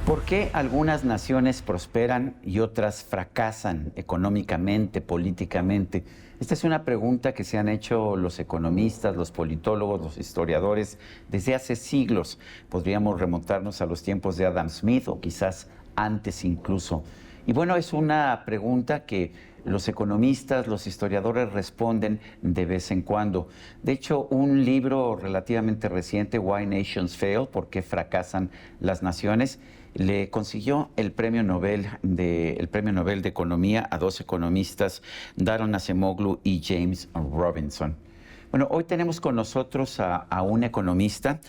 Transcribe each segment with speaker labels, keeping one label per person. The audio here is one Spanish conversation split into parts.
Speaker 1: ¿Por qué algunas naciones prosperan y otras fracasan económicamente, políticamente? Esta es una pregunta que se han hecho los economistas, los politólogos, los historiadores desde hace siglos. Podríamos remontarnos a los tiempos de Adam Smith o quizás antes incluso. Y bueno, es una pregunta que los economistas, los historiadores responden de vez en cuando. De hecho, un libro relativamente reciente, Why Nations Fail, ¿Por qué fracasan las naciones?, le consiguió el premio Nobel de Economía a dos economistas, Daron Acemoglu y James Robinson. Bueno, hoy tenemos con nosotros a un economista,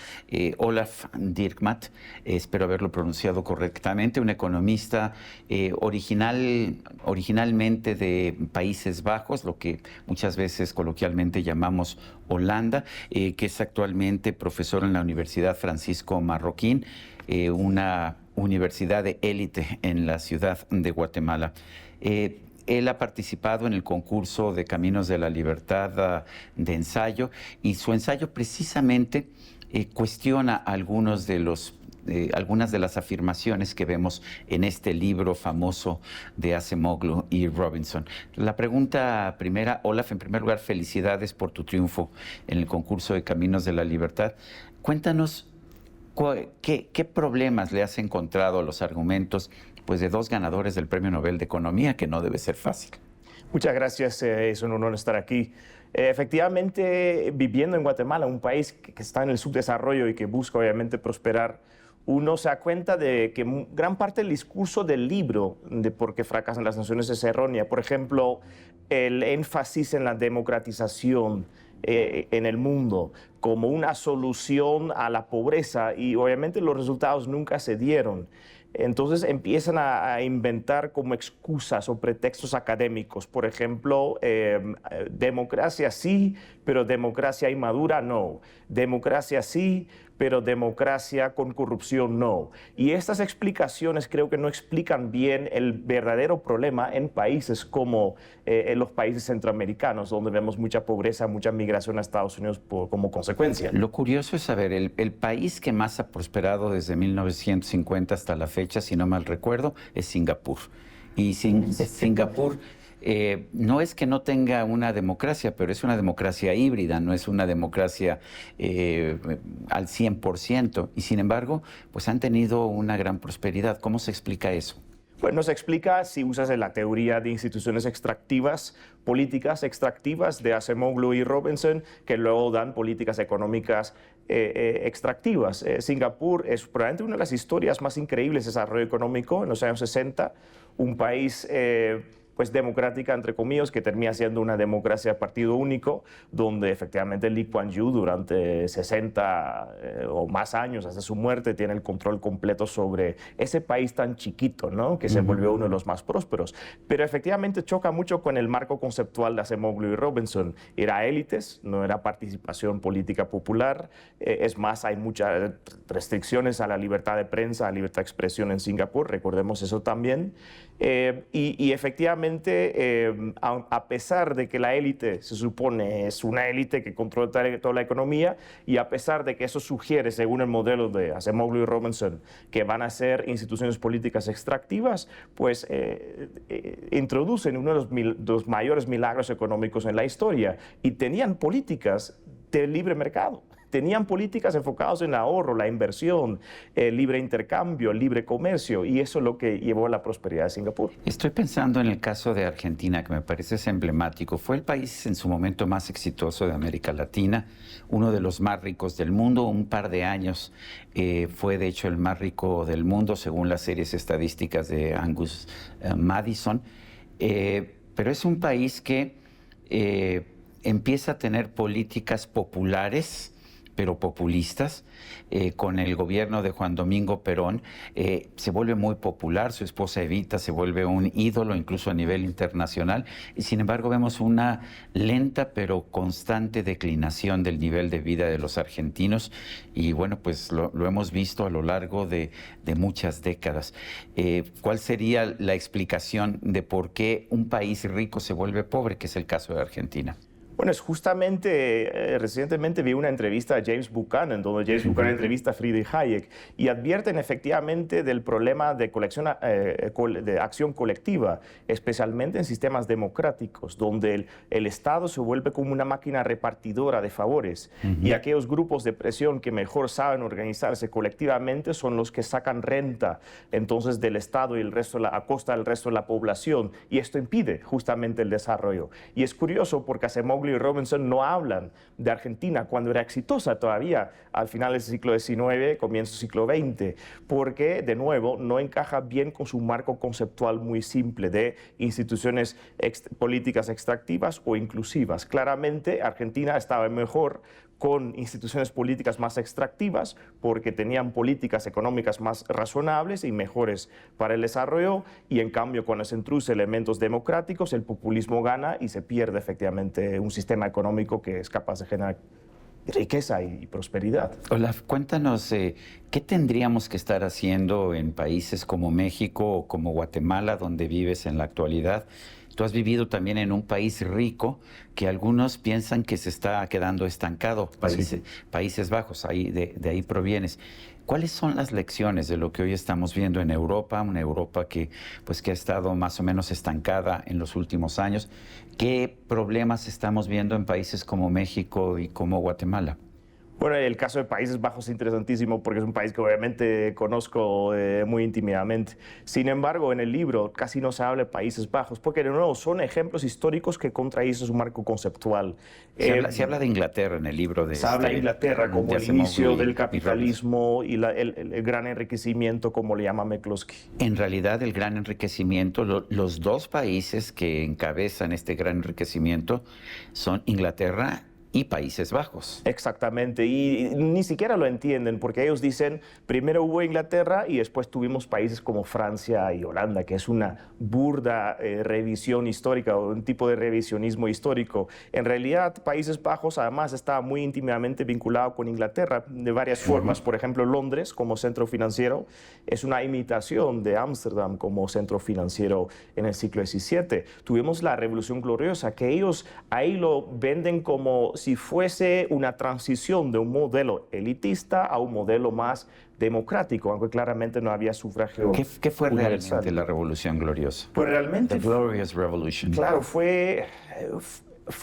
Speaker 1: Olaf Dyrkmat, espero haberlo pronunciado correctamente, un economista originalmente de Países Bajos, lo que muchas veces coloquialmente llamamos Holanda, que es actualmente profesor en la Universidad Francisco Marroquín, una universidad de élite en la ciudad de Guatemala. Él ha participado en el concurso de Caminos de la Libertad de ensayo, y su ensayo precisamente cuestiona algunas de las afirmaciones que vemos en este libro famoso de Acemoglu y Robinson. La pregunta primera, Olaf, en primer lugar, felicidades por tu triunfo en el concurso de Caminos de la Libertad. Cuéntanos, ¿qué problemas le has encontrado a los argumentos de dos ganadores del Premio Nobel de Economía, que no debe ser fácil?
Speaker 2: Muchas gracias, es un honor estar aquí. Efectivamente, viviendo en Guatemala, un país que está en el subdesarrollo y que busca obviamente prosperar, uno se da cuenta de que gran parte del discurso del libro de por qué fracasan las naciones es errónea. Por ejemplo, el énfasis en la democratización en el mundo como una solución a la pobreza, y obviamente los resultados nunca se dieron. Entonces empiezan a inventar como excusas o pretextos académicos. Por ejemplo, democracia sí, pero democracia inmadura no. Democracia sí, pero democracia con corrupción no. Y estas explicaciones creo que no explican bien el verdadero problema en países como en los países centroamericanos, donde vemos mucha pobreza, mucha migración a Estados Unidos como consecuencia.
Speaker 1: Lo curioso es saber, el país que más ha prosperado desde 1950 hasta la fecha, si no mal recuerdo, es Singapur. Y Singapur no es que no tenga una democracia, pero es una democracia híbrida, no es una democracia al 100%. Y sin embargo, pues han tenido una gran prosperidad. ¿Cómo se explica eso?
Speaker 2: Bueno, se explica si usas la teoría de instituciones extractivas, políticas extractivas de Acemoglu y Robinson, que luego dan políticas económicas extractivas. Singapur es probablemente una de las historias más increíbles de desarrollo económico en los años 60, un país pues democrática, entre comillas, que termina siendo una democracia de partido único, donde efectivamente Lee Kuan Yew durante 60 o más años, hasta su muerte, tiene el control completo sobre ese país tan chiquito, ¿no?, que se volvió uno de los más prósperos. Pero efectivamente choca mucho con el marco conceptual de Acemoglu y Robinson. Era élites, no era participación política popular. Es más, hay muchas restricciones a la libertad de prensa, a la libertad de expresión en Singapur, recordemos eso también. Y efectivamente, a pesar de que la élite se supone es una élite que controla toda la economía, y a pesar de que eso sugiere, según el modelo de Acemoglu y Robinson, que van a ser instituciones políticas extractivas, pues introducen uno de los mayores milagros económicos en la historia, y tenían políticas de libre mercado. Tenían políticas enfocadas en el ahorro, la inversión, el libre intercambio, el libre comercio, y eso es lo que llevó a la prosperidad de Singapur.
Speaker 1: Estoy pensando en el caso de Argentina, que me parece emblemático. Fue el país en su momento más exitoso de América Latina, uno de los más ricos del mundo. Un par de años fue de hecho el más rico del mundo, según las series estadísticas de Angus Madison. Pero es un país que empieza a tener políticas populares, pero populistas. Con el gobierno de Juan Domingo Perón se vuelve muy popular, su esposa Evita se vuelve un ídolo incluso a nivel internacional, y sin embargo vemos una lenta pero constante declinación del nivel de vida de los argentinos, y bueno, pues lo hemos visto a lo largo de muchas décadas. ¿Cuál sería la explicación de por qué un país rico se vuelve pobre, que es el caso de Argentina?
Speaker 2: Bueno, es justamente, recientemente vi una entrevista a James Buchanan, donde James Buchanan entrevista a Friedrich Hayek, y advierten efectivamente del problema de, de acción colectiva, especialmente en sistemas democráticos, donde el Estado se vuelve como una máquina repartidora de favores, y aquellos grupos de presión que mejor saben organizarse colectivamente son los que sacan renta entonces del Estado y el resto a costa del resto de la población, y esto impide justamente el desarrollo. Y es curioso porque Acemoglu y Robinson no hablan de Argentina cuando era exitosa todavía al final del siglo XIX, comienzo del siglo XX, porque de nuevo no encaja bien con su marco conceptual muy simple de instituciones políticas extractivas o inclusivas. Claramente Argentina estaba mejor con instituciones políticas más extractivas porque tenían políticas económicas más razonables y mejores para el desarrollo, y en cambio cuando se introducen elementos democráticos el populismo gana y se pierde efectivamente un sistema económico que es capaz de generar riqueza y prosperidad.
Speaker 1: Olaf, cuéntanos, ¿qué tendríamos que estar haciendo en países como México o como Guatemala, donde vives en la actualidad? Tú has vivido también en un país rico que algunos piensan que se está quedando estancado, Países Bajos, de ahí provienes. ¿Cuáles son las lecciones de lo que hoy estamos viendo en Europa, una Europa que ha estado más o menos estancada en los últimos años? ¿Qué problemas estamos viendo en países como México y como Guatemala?
Speaker 2: Bueno, el caso de Países Bajos es interesantísimo porque es un país que obviamente conozco muy íntimamente. Sin embargo, en el libro casi no se habla de Países Bajos porque, de nuevo, son ejemplos históricos que contradicen su marco conceptual.
Speaker 1: Se habla de Inglaterra en el libro de...
Speaker 2: Se habla de Inglaterra como el inicio del capitalismo y el gran enriquecimiento, como le llama McCloskey.
Speaker 1: En realidad, el gran enriquecimiento, los dos países que encabezan este gran enriquecimiento son Inglaterra y Países Bajos.
Speaker 2: Exactamente, y ni siquiera lo entienden porque ellos dicen, primero hubo Inglaterra y después tuvimos países como Francia y Holanda, que es una burda revisión histórica o un tipo de revisionismo histórico. En realidad, Países Bajos además está muy íntimamente vinculado con Inglaterra de varias formas. Por ejemplo, Londres como centro financiero es una imitación de Ámsterdam como centro financiero en el siglo XVII. Tuvimos la Revolución Gloriosa, que ellos ahí lo venden como si fuese una transición de un modelo elitista a un modelo más democrático, aunque claramente no había sufragio.
Speaker 1: ¿Qué fue realmente la Revolución Gloriosa?
Speaker 2: Pues realmente...
Speaker 1: The Glorious Revolution.
Speaker 2: Claro, fue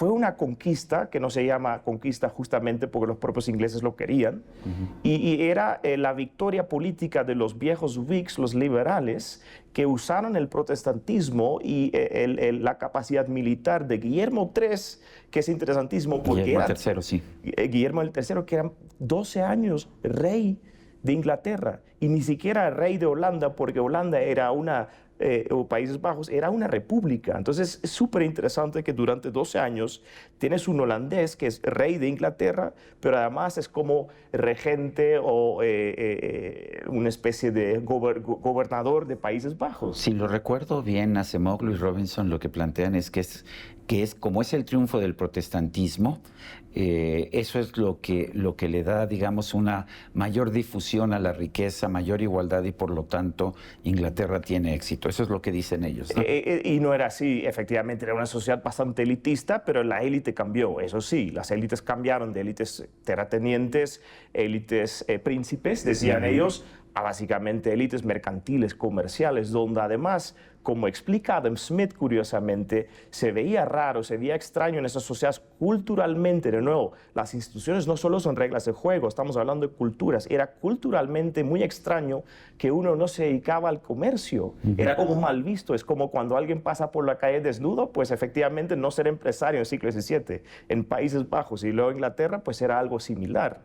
Speaker 2: una conquista que no se llama conquista justamente porque los propios ingleses lo querían, y era la victoria política de los viejos Whigs, los liberales, que usaron el protestantismo y la capacidad militar de Guillermo III, que es interesantísimo porque
Speaker 1: Guillermo III, sí.
Speaker 2: Guillermo III, que era 12 años rey de Inglaterra y ni siquiera rey de Holanda, porque Holanda era o Países Bajos era una república. Entonces es súper interesante que durante 12 años tienes un holandés que es rey de Inglaterra, pero además es como regente o una especie de gobernador de Países Bajos.
Speaker 1: Si lo recuerdo bien, Acemoglu y Robinson lo que plantean es que como es el triunfo del protestantismo, eso es lo que le da, digamos, una mayor difusión a la riqueza, mayor igualdad, y por lo tanto Inglaterra tiene éxito. Eso es lo que dicen ellos, ¿no?
Speaker 2: Y no era así, efectivamente era una sociedad bastante elitista, pero la élite cambió, eso sí, las élites cambiaron de élites terratenientes, élites príncipes, decían ellos, a básicamente élites mercantiles, comerciales, donde además, como explica Adam Smith curiosamente, se veía raro, se veía extraño en esas sociedades culturalmente. De nuevo, las instituciones no solo son reglas de juego, estamos hablando de culturas. Era culturalmente muy extraño que uno no se dedicaba al comercio. Era como mal visto, es como cuando alguien pasa por la calle desnudo, pues efectivamente no ser empresario en el siglo XVII. En Países Bajos y luego Inglaterra, pues era algo similar.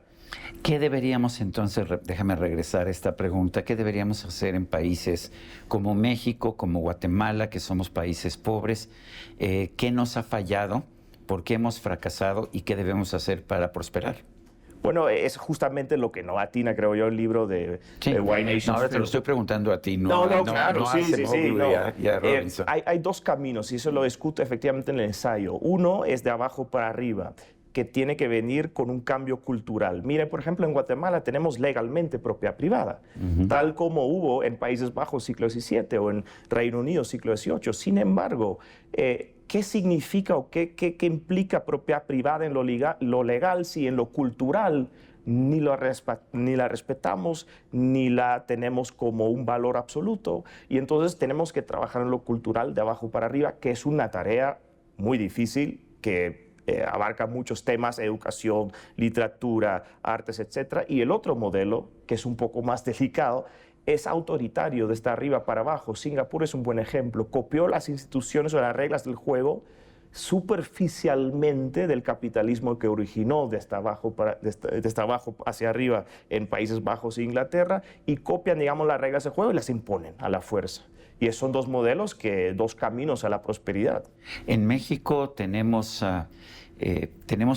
Speaker 1: ¿Qué deberíamos entonces, déjame regresar a esta pregunta, qué deberíamos hacer en países como México, como Guatemala, que somos países pobres? ¿Qué nos ha fallado? ¿Por qué hemos fracasado? ¿Y qué debemos hacer para prosperar?
Speaker 2: Bueno, es justamente lo que no atina, creo yo, el libro de Why Nations.
Speaker 1: No, ahora te lo estoy preguntando a ti,
Speaker 2: claro, sí.
Speaker 1: Y a Robinson.
Speaker 2: Hay dos caminos, y eso lo discuto efectivamente en el ensayo. Uno es de abajo para arriba, que tiene que venir con un cambio cultural. Mire, por ejemplo, en Guatemala tenemos legalmente propiedad privada, tal como hubo en Países Bajos siglo XVII o en Reino Unido siglo XVIII. Sin embargo, ¿qué significa o qué implica propiedad privada en lo legal si en lo cultural ni la respetamos, ni la tenemos como un valor absoluto? Y entonces tenemos que trabajar en lo cultural de abajo para arriba, que es una tarea muy difícil, que abarca muchos temas: educación, literatura, artes, etc. Y el otro modelo, que es un poco más delicado, es autoritario, desde arriba para abajo. Singapur es un buen ejemplo. Copió las instituciones o las reglas del juego superficialmente del capitalismo que originó desde abajo hacia arriba en Países Bajos e Inglaterra, y copian, digamos, las reglas del juego y las imponen a la fuerza. Y son dos modelos, dos caminos a la prosperidad.
Speaker 1: En México tenemos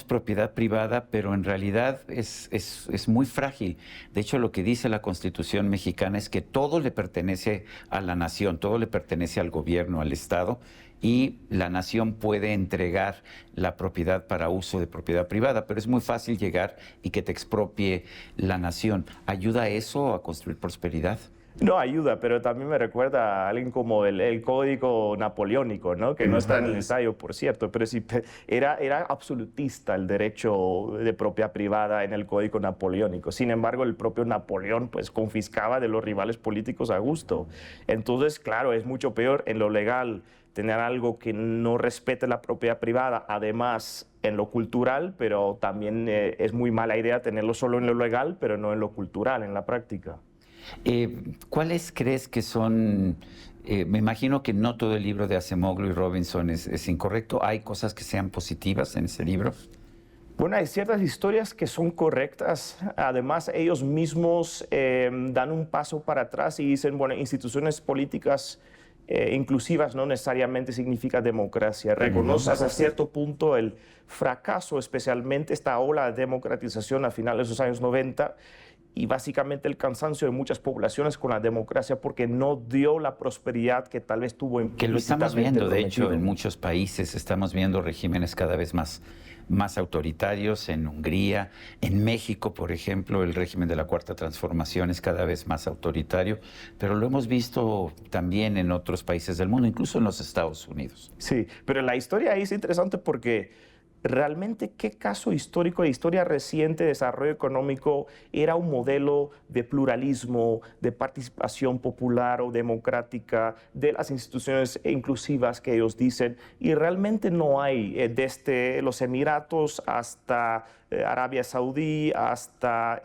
Speaker 1: propiedad privada, pero en realidad es muy frágil. De hecho, lo que dice la Constitución mexicana es que todo le pertenece a la nación, todo le pertenece al gobierno, al Estado, y la nación puede entregar la propiedad para uso de propiedad privada, pero es muy fácil llegar y que te expropie la nación. ¿Ayuda eso a construir prosperidad?
Speaker 2: No ayuda, pero también me recuerda a alguien como el código napoleónico, ¿no? Que no está en el ensayo, por cierto, pero sí, era absolutista el derecho de propiedad privada en el código napoleónico. Sin embargo, el propio Napoleón pues confiscaba de los rivales políticos a gusto. Entonces, claro, es mucho peor en lo legal tener algo que no respete la propiedad privada, además en lo cultural, pero también es muy mala idea tenerlo solo en lo legal, pero no en lo cultural, en la práctica.
Speaker 1: ¿Cuáles crees que son? Me imagino que no todo el libro de Acemoglu y Robinson es incorrecto. ¿Hay cosas que sean positivas en ese libro?
Speaker 2: Bueno, hay ciertas historias que son correctas. Además, ellos mismos dan un paso para atrás y dicen, bueno, instituciones políticas inclusivas no necesariamente significa democracia. Reconoce hasta cierto punto el fracaso, especialmente esta ola de democratización a finales de los años 90, y básicamente el cansancio de muchas poblaciones con la democracia, porque no dio la prosperidad que tal vez tuvo implícitamente.
Speaker 1: Que lo estamos viendo, de hecho,
Speaker 2: prometido.
Speaker 1: en muchos países estamos viendo regímenes cada vez más autoritarios. En Hungría, en México, por ejemplo, el régimen de la Cuarta Transformación es cada vez más autoritario, pero lo hemos visto también en otros países del mundo, incluso en los Estados Unidos.
Speaker 2: Sí, pero la historia ahí es interesante porque realmente qué caso histórico de historia reciente de desarrollo económico era un modelo de pluralismo, de participación popular o democrática, de las instituciones inclusivas que ellos dicen, y realmente no hay, desde los Emiratos hasta Arabia Saudí, hasta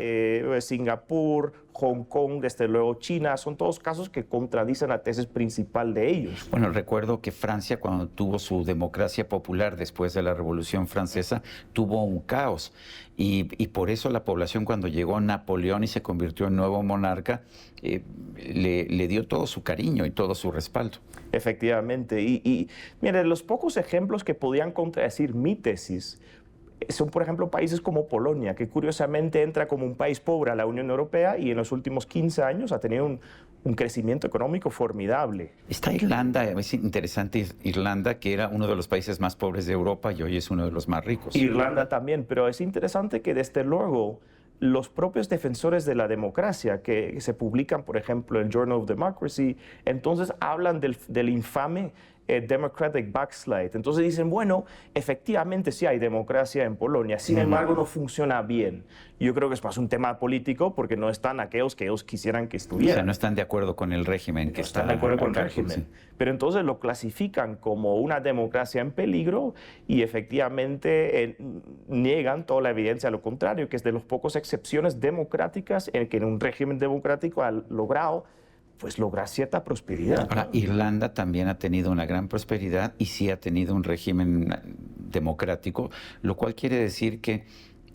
Speaker 2: Singapur, Hong Kong, desde luego China. Son todos casos que contradicen la tesis principal de ellos.
Speaker 1: Bueno, recuerdo que Francia, cuando tuvo su democracia popular después de la Revolución Francesa, tuvo un caos. Y por eso la población, cuando llegó Napoleón y se convirtió en nuevo monarca, le dio todo su cariño y todo su respaldo.
Speaker 2: Efectivamente. Y mire, los pocos ejemplos que podían contradecir mi tesis son, por ejemplo, países como Polonia, que curiosamente entra como un país pobre a la Unión Europea y en los últimos 15 años ha tenido un crecimiento económico formidable.
Speaker 1: Está Irlanda, es interesante Irlanda, que era uno de los países más pobres de Europa y hoy es uno de los más ricos.
Speaker 2: Irlanda también, pero es interesante que desde luego los propios defensores de la democracia que se publican, por ejemplo, en Journal of Democracy, entonces hablan del infame Democratic Backslide. Entonces dicen, bueno, efectivamente sí hay democracia en Polonia, sin embargo no funciona bien. Yo creo que es más un tema político porque no están aquellos que ellos quisieran que estuvieran.
Speaker 1: O sea, no están de acuerdo con el régimen que está.
Speaker 2: Están de acuerdo con el régimen. Sí. Pero entonces lo clasifican como una democracia en peligro y efectivamente niegan toda la evidencia a lo contrario, que es de las pocas excepciones democráticas en que en un régimen democrático ha logrado lograr cierta prosperidad.
Speaker 1: Ahora, Irlanda también ha tenido una gran prosperidad y sí ha tenido un régimen democrático, lo cual quiere decir que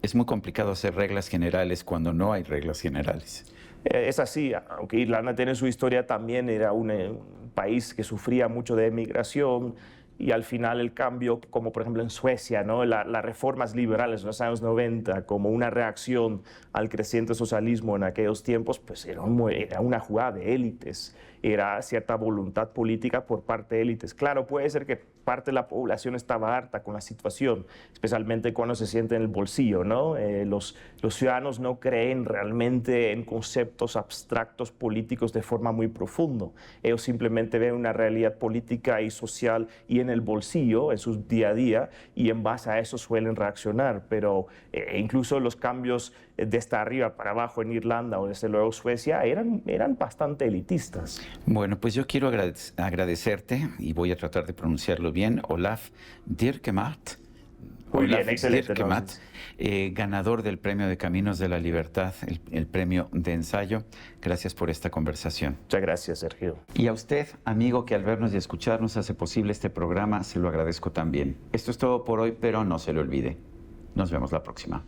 Speaker 1: es muy complicado hacer reglas generales cuando no hay reglas generales.
Speaker 2: Es así, aunque Irlanda tiene su historia, también era un país que sufría mucho de emigración, y al final el cambio, como por ejemplo en Suecia, ¿no? Las reformas liberales en los años 90, como una reacción al creciente socialismo en aquellos tiempos, pues era una jugada de élites, era cierta voluntad política por parte de élites. Claro, puede ser que parte de la población estaba harta con la situación, especialmente cuando se siente en el bolsillo, ¿no? Los ciudadanos no creen realmente en conceptos abstractos políticos de forma muy profunda. Ellos simplemente ven una realidad política y social y en el bolsillo, en su día a día, y en base a eso suelen reaccionar. Pero incluso los cambios desde arriba para abajo en Irlanda o desde luego Suecia eran bastante elitistas.
Speaker 1: Bueno, pues yo quiero agradecerte, y voy a tratar de pronunciarlo bien, Olaf Dierkemat.
Speaker 2: Muy bien, excelente.
Speaker 1: Dierkemat, ganador del Premio de Caminos de la Libertad, el premio de ensayo. Gracias por esta conversación.
Speaker 2: Muchas gracias, Sergio.
Speaker 1: Y a usted, amigo, que al vernos y escucharnos hace posible este programa, se lo agradezco también. Esto es todo por hoy, pero no se lo olvide. Nos vemos la próxima.